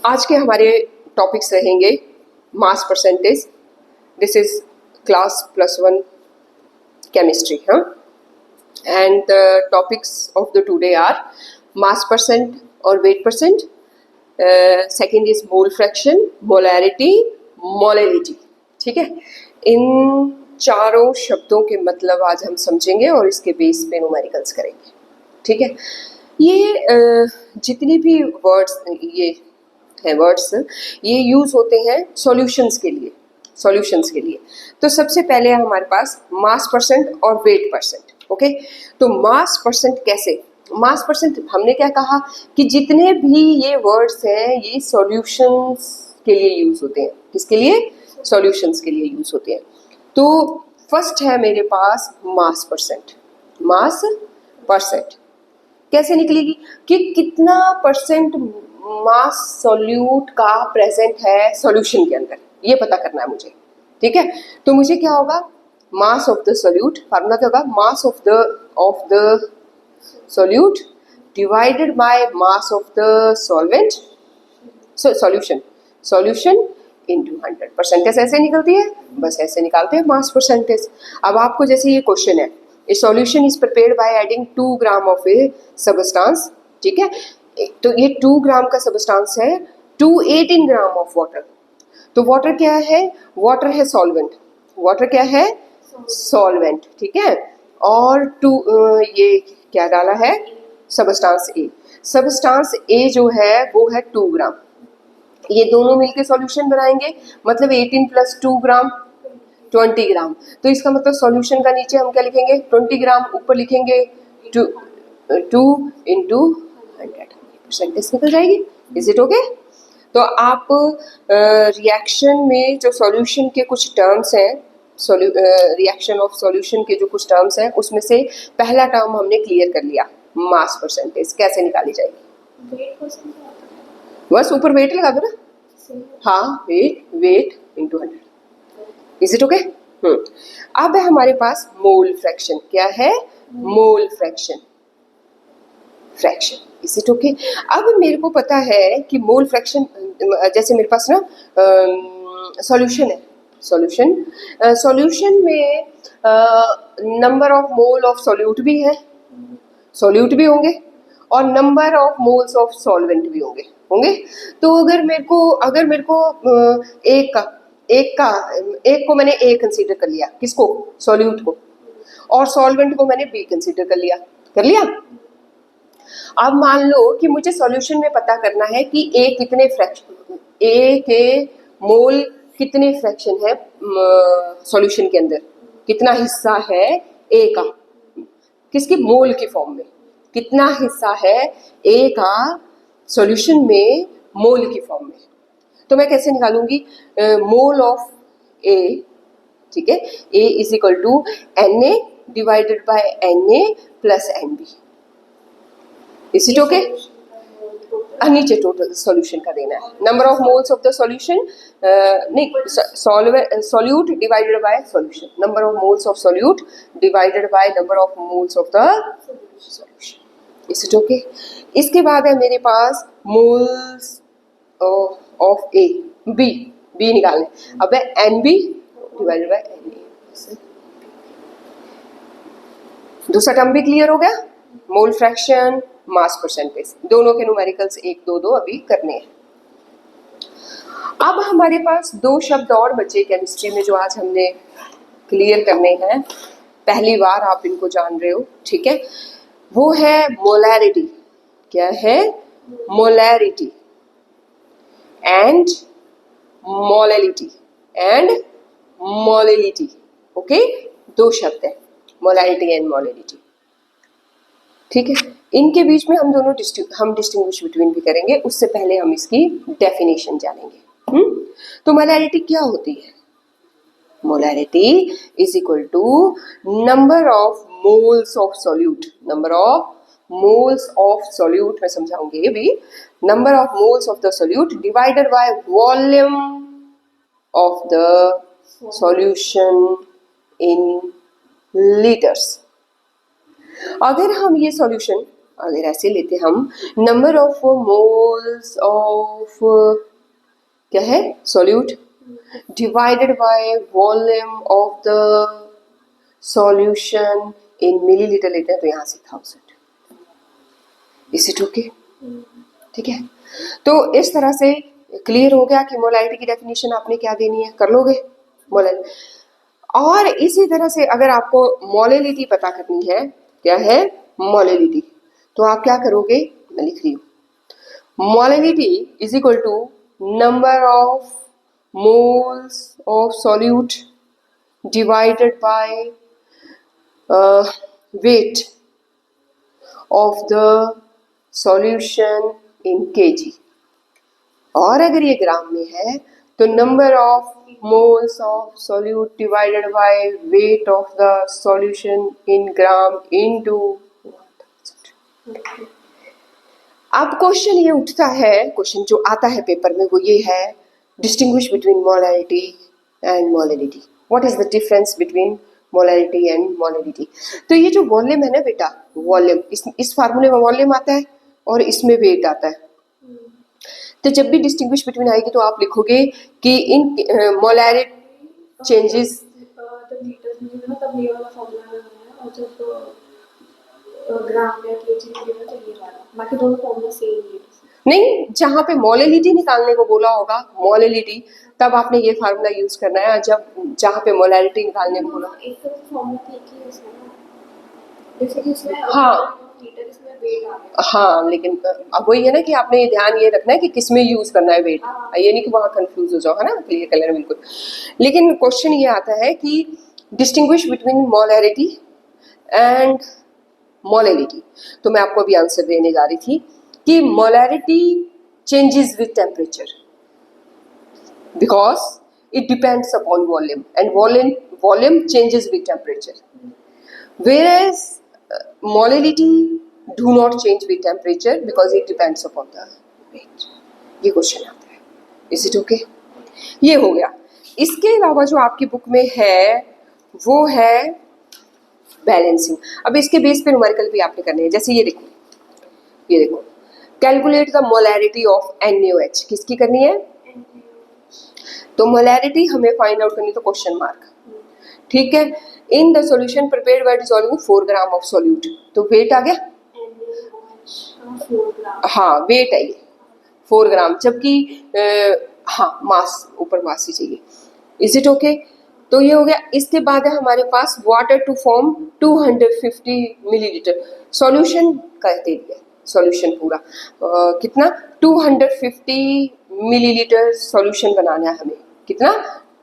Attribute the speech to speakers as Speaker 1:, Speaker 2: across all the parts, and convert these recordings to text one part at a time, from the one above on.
Speaker 1: आज के हमारे टॉपिक्स रहेंगे mass percentage. This is class +1 chemistry. हाँ, and the topics of the today are mass percent और weight percent. Second is mole fraction, molarity, molality. ठीक है, इन चारों शब्दों के मतलब आज हम समझेंगे और इसके बेस पे न्यूमेरिकल्स करेंगे. ठीक है, ये जितने भी वर्ड्स ये है वर्ड्स ये यूज होते हैं सॉल्यूशंस के लिए. सॉल्यूशंस के लिए तो सबसे पहले हमारे पास मास परसेंट और वेट परसेंट. ओके, तो मास परसेंट कैसे? मास परसेंट हमने क्या कहा कि जितने भी ये वर्ड्स हैं ये सॉल्यूशंस के लिए यूज होते हैं. किसके लिए? सॉल्यूशंस के लिए यूज होते हैं. तो फर्स्ट है मेरे पास मास परसेंट. मास परसेंट कैसे निकलेगी कि कितना परसेंट मास सॉल्यूट का प्रेजेंट है सॉल्यूशन के अंदर, ये पता करना है मुझे. ठीक है, तो मुझे क्या होगा, mass of the solute, formula क्या होगा, mass of the solute divided by mass of the solvent. Solution into 100. Percentage ऐसे निकलती है, बस ऐसे निकालते हैं मास परसेंटेज. अब आपको जैसे ये क्वेश्चन है, ए solution is prepared by adding 2 gram of A substance. ठीक है, तो ये 2 ग्राम का सबस्टांस है टू 18 ग्राम ऑफ वाटर. तो वाटर क्या है? वाटर है सॉल्वेंट. वाटर क्या है? सॉल्वेंट. ठीक है, और ये क्या डाला है? सबस्टांस ए. सबस्टांस ए जो है वो है 2 ग्राम. ये दोनों मिलके सॉल्यूशन बनाएंगे, मतलब 18 + 2 ग्राम 20 ग्राम. तो इसका मतलब सॉल्यूशन का नीचे हम क्या लिखेंगे? 20 ग्राम. ऊपर लिखेंगे 2 × 100. परसेंटेज निकल जाएगी. Is it okay? तो आप रिएक्शन में जो सॉल्यूशन के कुछ टर्म्स हैं, रिएक्शन ऑफ सॉल्यूशन के जो कुछ टर्म्स हैं उसमें से पहला टर्म हमने क्लियर कर लिया, मास परसेंटेज कैसे निकाली जाएगी. बस ऊपर वेट लगा दो ना. हाँ, वेट × 100. Is it okay? अब है हमारे पास मोल फ्रैक्शन. क्या है? Mole fraction. Is it okay? अब मेरे को पता है कि मोल फ्रैक्शन, जैसे मेरे पास ना सॉल्यूशन है. सॉल्यूशन में number of mole of solute भी है, सॉल्यूट भी होंगे, और number of moles of solvent भी होंगे. तो अगर मेरे को एक को मैंने ए कंसीडर कर लिया, किसको? सॉल्यूट को. और सॉल्वेंट को मैंने बी कंसीडर कर लिया. अब मान लो कि मुझे सॉल्यूशन में पता करना है कि ए कितने फ्रैक्शन, ए के मोल कितने फ्रैक्शन है सॉल्यूशन के अंदर, कितना हिस्सा है ए का, किसकी? मोल की फॉर्म में कितना हिस्सा है ए का सॉल्यूशन में मोल की फॉर्म में. तो मैं कैसे निकालूंगी? Mole of A. ठीक है, A is equal to Na divided by Na + Nb. Is it okay? नीचे टोटल सॉल्यूशन का देना है. Number of moles of the solution, नहीं, solute divided by solution. Number of moles of solute divided by number of moles of the solution. Is it okay? इसके बाद है मेरे पास मोल्स ऑफ ए. बी निकालने. अब है Nb डिवाइडेड बाय Na. दूसरा टर्म भी क्लियर हो गया. मोल फ्रैक्शन, मास परसेंटेज, दोनों के न्यूमेरिकल्स 1, 2, 2 अभी करने हैं. अब हमारे पास 2 शब्द और बचे केमिस्ट्री में जो आज हमने क्लियर करने हैं. पहली बार आप इनको जान रहे हो. ठीक है, वो है मोलैरिटी. क्या है? Molarity and molality. ओके, 2 शब्द है, मोलैरिटी एंड मोलेलिटी. ठीक है, इनके बीच में हम दोनों डिस्टिंग्विश बिटवीन भी करेंगे. उससे पहले हम इसकी डेफिनेशन जानेंगे. तो मोलैरिटी क्या होती है? Molarity is equal to number of moles of solute. Number of moles of solute मैं समझाऊंगी ये भी. Number of moles of the solute divided by volume of the solution in litres. अगर हम ये सॉल्यूशन अगर ऐसे लेते हम नंबर ऑफ मोल्स ऑफ क्या है solute divided by volume of the solution in millilitre लेते हैं तो यहाँ से 1000। Is it okay? ठीक है, तो इस तरह से क्लियर हो गया कि मोलैरिटी की डेफिनेशन आपने क्या देनी है, कर लोगे मोलैरिटी। और इसी तरह से अगर आपको मोलैलिटी पता करनी है, क्या है मोलैलिटी, तो आप क्या करोगे, मैं लिख रही हूँ molality is equal to number of moles of solute divided by weight of the solution in KG. और अगर ये ग्राम में है तो number of moles of solute divided by weight of the solution in gram into 1000। अब question ये उठता है, क्वेश्चन जो आता है पेपर में वो ये है, distinguish between molarity and molality. What is the difference between molarity and molality? तो ये जो वॉल्यूम है ना बेटा, वॉल्यूम इस फार्मूले में वॉल्यूम आता है और इसमें वेट आता है। तो जब भी डिस्टिंग्विश बिटवीन आएगी तो आप लिखोगे कि इन मोलैरिटी चेंजेस नहीं, जहाँ पे मोलैलिटी निकालने को बोला होगा मोलैलिटी, तब आपने ये फार्मूला यूज करना है। जब जहाँ पे मोलैरिटी निकालने को बोला, हाँ हाँ, लेकिन अब वही है ना कि आपने ध्यान ये रखना है कि किसमें यूज करना है वेट, ये नहीं कि वहाँ कंफ्यूज हो जाओ, है ना, क्लियर कर लेना बिल्कुल। लेकिन क्वेश्चन ये आता है कि distinguish between molarity and molality, तो मैं आपको अभी आंसर देने जा रही थी कि molarity changes with temperature because it depends upon volume and volume changes with temperature, whereas molality do not change with temperature because it depends upon the weight। ये क्वेश्चन आता है, इज इट ओके? ये हो गया। इसके अलावा जो आपकी बुक में है वो है बैलेंसिंग। अब इसके बेस पे न्यूमेरिकल भी आपने करने हैं, जैसे ये देखो calculate the molarity of NaOH, किसकी करनी है? तो मोलैरिटी हमें फाइंड आउट करनी, तो क्वेश्चन मार्क, ठीक है। In the solution prepared by dissolving 4 gram of solute, तो वेट आ गया, हाँ वेट है ये 4 ग्राम, जबकि हाँ मास, ऊपर मास ही चाहिए। Is it okay? तो ये हो गया। इसके बाद है हमारे पास water to form 250 millilitre solution कहते हैं, सॉल्यूशन पूरा कितना 250 मिलीलीटर सॉल्यूशन बनाना है हमें, कितना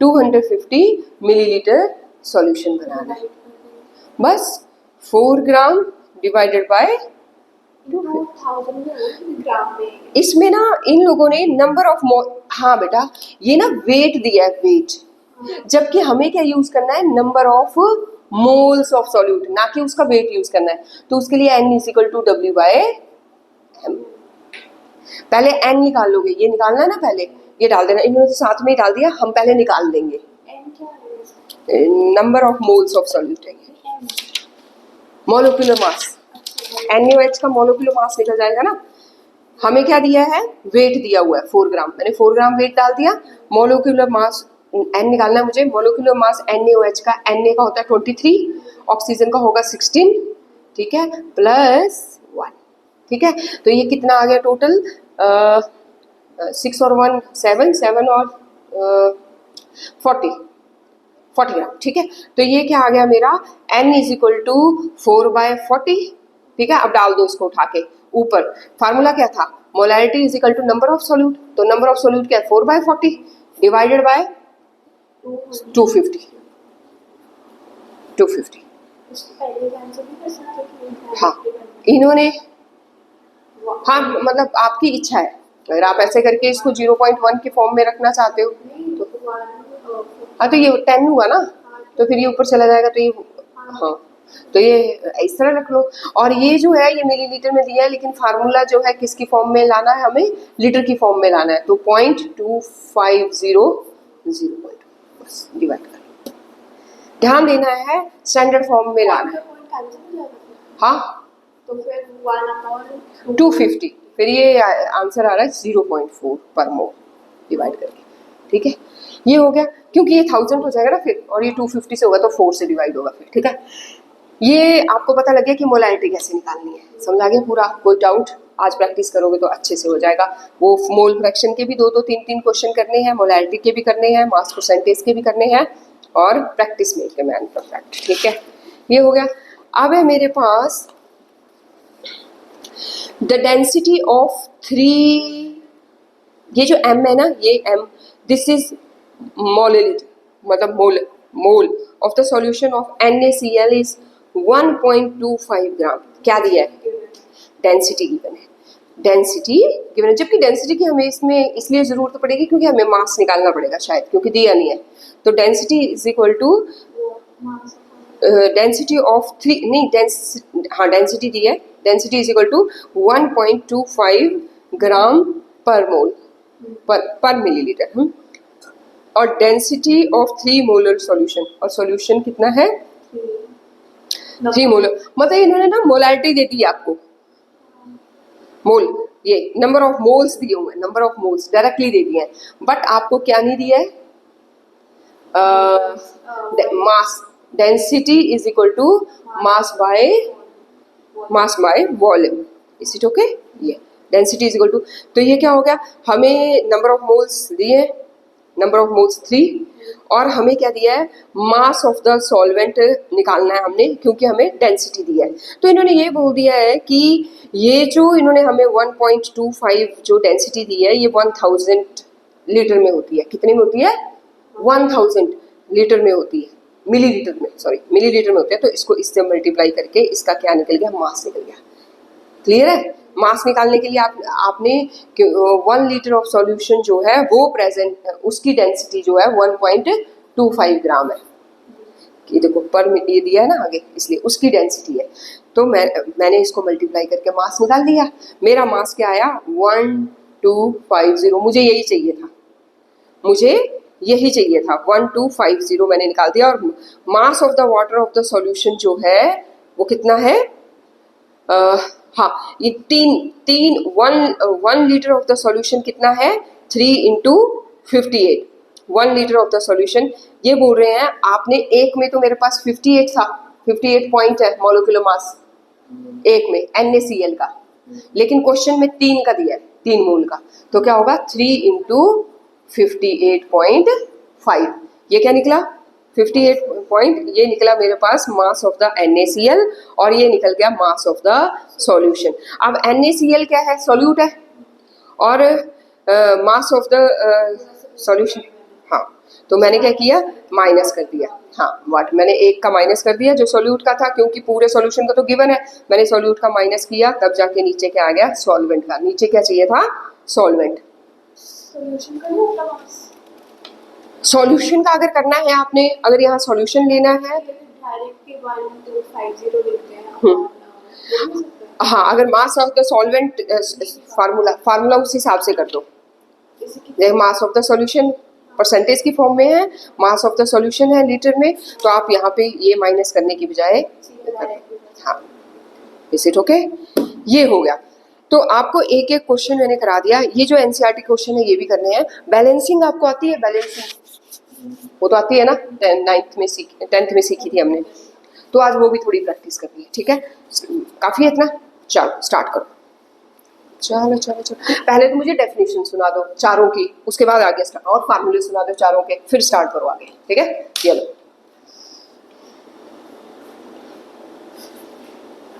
Speaker 1: 250 मिलीलीटर सॉल्यूशन बनाना है, बस 4 ग्राम डिवाइडेड बाय 250। इसमें ना इन लोगों ने नंबर ऑफ हाँ बेटा ये ना वेट दिया है, वेट, जबकि हमें क्या यूज करना है, number of moles of solute, ना कि उसका वेट यूज करना है। तो उसके लिए N = W/M। पहले N निकाल लोगे, ये निकालना है ना, पहले ये डाल देना, इन्होंने तो साथ में ही डाल दिया, हम पहले निकाल देंगे number of moles of solute है, मोलिकुलर मास, NaOH का मोलिकुलर मास निकल जाएगा ना। हमें क्या दिया है, वेट दिया हुआ है 4 ग्राम, मैंने 4 ग्राम वेट डाल दिया, मोलिकुलर मास N निकालना है मुझे। मोलिकुलर मास NaOH का, Na का होता है 23, ऑक्सीजन का होगा 16, ठीक है, प्लस 1, ठीक है। तो ये कितना आ गया टोटल, 6 और 1 7, 7 और 40 ग्राम, ठीक है। तो ये क्या आ गया मेरा, N = 4/40, ठीक है। अब डाल दो इसको उठा के ऊपर, फार्मूला क्या था, मोलैरिटी = नंबर ऑफ सॉल्यूट, तो नंबर ऑफ सॉल्यूट क्या है 4/40 डिवाइडेड बाय 250। हाँ इन्होंने, हाँ मतलब आपकी इच्छा है, अगर आप ऐसे करके इसको 0.1 के फॉर्म में रखना चाहते हो तो हाँ, तो ये 10 हुआ ना, तो फिर ये ऊपर चला जाएगा, तो ये हाँ, तो ये इस तरह रख लो। और ये जो है ये मिलीलीटर में दिया है, लेकिन फार्मूला जो है किसकी फॉर्म में लाना है, हमें लीटर की फॉर्म में लाना है, तो 0.2500 बस डिवाइड कर, ध्यान देना है स्टैंडर्ड फॉर्म में लाना है। हाँ
Speaker 2: तो फिर 1/250।
Speaker 1: 250, फिर ये आंसर आ रहा है 0.4 पर मोल डिवाइड करके, ठीक है। ये हो गया, क्योंकि ये 1000 हो जाएगा ना फिर, और ये 250 से होगा तो 4 से डिवाइड होगा फिर, ठीक है। ये आपको पता लग गया कि मोलैरिटी कैसे निकालनी है, समझ आ गया पूरा। कोई डाउट? आज प्रैक्टिस करोगे तो अच्छे से हो जाएगा। वो मोल फ्रैक्शन के भी 2-2 3-3 क्वेश्चन करने हैं, मोलैरिटी के भी करने हैं, मास परसेंटेज के भी करने हैं, और practice make a man perfect, ठीक है। ये हो गया। अब है मेरे पास द डेंसिटी ऑफ 3, ये जो m है ना, ये m, दिस इज मोलैरिटी, मतलब mole of the solution of NaCl is 1.25 ग्राम। क्या दिया है? डेंसिटी गिवन है, डेंसिटी गिवन है। जबकि डेंसिटी की हमें इसमें इसलिए जरूरत पड़ेगी क्योंकि हमें मास निकालना पड़ेगा शायद, क्योंकि दिया नहीं है। तो density is equal to density of 3, नहीं डेंसिटी दी है, density is equal to 1.25 gram per mole per millilitre. और डेंसिटी ऑफ 3 मोलर सॉल्यूशन, और सॉल्यूशन कितना है? 3 मोलर। मतलब इन्होंने ना मोलैरिटी दे दी आपको, मोल, ये नंबर ऑफ मोल्स दिए हुए हैं, नंबर ऑफ मोल्स डायरेक्टली दे दिए हैं, बट आपको क्या नहीं दिया है? Mass. Density is equal to mass by volume, is it okay? ये डेंसिटी इज इक्वल टू, तो ये क्या हो गया? हमें नंबर ऑफ मोल्स दिए, नंबर ऑफ मोल्स 3, और हमें क्या दिया है? मास ऑफ द सॉल्वेंट निकालना है हमने, क्योंकि हमें डेंसिटी दिया है। तो इन्होंने ये बोल दिया है कि ये जो इन्होंने हमें 1.25 जो डेंसिटी दी है, ये 1000 लीटर में होती है। कितने में होती है? 1000 लीटर में होती है, मिलीलीटर में, सॉरी मिलीलीटर में होती है। तो इसको इससे मल्टीप्लाई करके इसका क्या निकल गया? मास निकल गया। क्लियर है? मास निकालने के लिए आपने 1 लीटर ऑफ सॉल्यूशन जो है वो प्रेजेंट, उसकी डेंसिटी जो है 1.25 ग्राम है। ये देखो पर ये दिया है ना आगे, इसलिए उसकी डेंसिटी है। तो मैंने इसको मल्टीप्लाई करके मास निकाल दिया। मेरा मास क्या आया? 1250। मुझे यही चाहिए था, मुझे यही चाहिए था, 1250 मैंने निकाल दिया। और mass of the water of the solution जो है वो कितना है? हाँ, ये 1 लीटर ऑफ द सॉल्यूशन कितना है? 3 into 58, 1 litre of the solution. ये बोल रहे हैं आपने एक में, तो मेरे पास 58 था, 58 पॉइंट है मोलिकुलर मास एक में NaCl का, लेकिन क्वेश्चन में 3 का दिया है, 3 मोल का। तो क्या होगा? 3 इंटू 58.5, ये क्या निकला? 58 पॉइंट, ये निकला मेरे पास मास ऑफ द NaCl, और ये निकल गया मास ऑफ द सॉल्यूशन। अब NaCl क्या है? सॉल्यूट है, और मास ऑफ द सॉल्यूशन, हाँ, तो मैंने क्या किया? माइनस कर दिया। हाँ, वाट मैंने एक का माइनस कर दिया जो सॉल्यूट का था, क्योंकि पूरे सॉल्यूशन का तो गिवन है। मैंने सॉल्यूट का माइनस किया, तब जाके नीचे क्या आ गया? सॉल्वेंट का। नीचे क्या चाहिए था? सॉल्वेंट। सॉल्यूशन का अगर करना है आपने, अगर यहाँ सॉल्यूशन लेना है, हाँ, अगर mass of the solvent formula उस हिसाब से कर दो। Mass of the solution percentage की फॉर्म में है, मास ऑफ द सॉल्यूशन है लीटर में, तो आप यहाँ पे ये माइनस करने की बजाय, हाँ, इज इट ओके? ये हो गया। तो आपको एक एक क्वेश्चन मैंने करा दिया। ये जो NCERT क्वेश्चन है ये भी करने हैं। बैलेंसिंग आपको आती है? बैलेंसिंग वो तो आती है ना, 10th में सीखी थी हमने, तो आज वो भी थोड़ी प्रैक्टिस करनी है, ठीक है? काफ़ी है इतना? चलो स्टार्ट करो। चलो पहले तो मुझे डेफिनेशन सुना दो चारों की, उसके बाद आगे स्टार्ट, और फार्मूले सुना दो चारों के, फिर स्टार्ट करो आगे, ठीक है? चलो।